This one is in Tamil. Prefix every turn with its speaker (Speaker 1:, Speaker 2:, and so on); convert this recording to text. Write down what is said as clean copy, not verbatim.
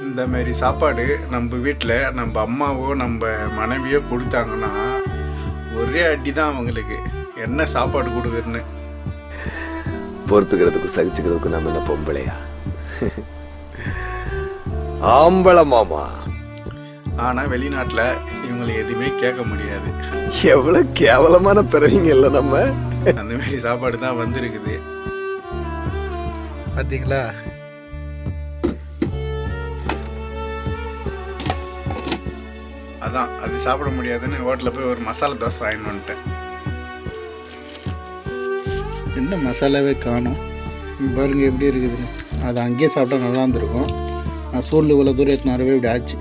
Speaker 1: இந்த மாதிரி சாப்பாடு நம்ம வீட்டில் நம்ம அம்மாவோ நம்ம மனைவியோ கொடுத்தாங்கன்னா ஒரே அடி தான் அவங்களுக்கு. என்ன சாப்பாடு கொடுக்குறன்னு
Speaker 2: பொறுத்துக்கிறதுக்கும் சகிச்சுக்கிறதுக்கும் நம்ம என்ன பொம்பளையா? ஆம்பளை மாமா.
Speaker 1: ஆனால் வெளிநாட்டில் இவங்களை எதுவுமே கேட்க முடியாது.
Speaker 2: எவ்வளவு கேவலமான பிறவிங்க இல்லை நம்ம.
Speaker 1: அந்த மாதிரி சாப்பாடு தான் வந்திருக்குது பார்த்தீங்களா. அதான் அது சாப்பிட முடியாதுன்னு ஹோட்டலில் போய் ஒரு மசாலா தோசை வாங்கிட்டு வந்துட்டேன். என்ன மசாலாவே காணும் பாருங்க எப்படி இருக்குதுன்னு. அது அங்கேயே சாப்பிட்டா நல்லா இருந்திருக்கும். நான் சோறு இவ்வளோ தூரம் எத்தனாரவே இப்படி ஆச்சு.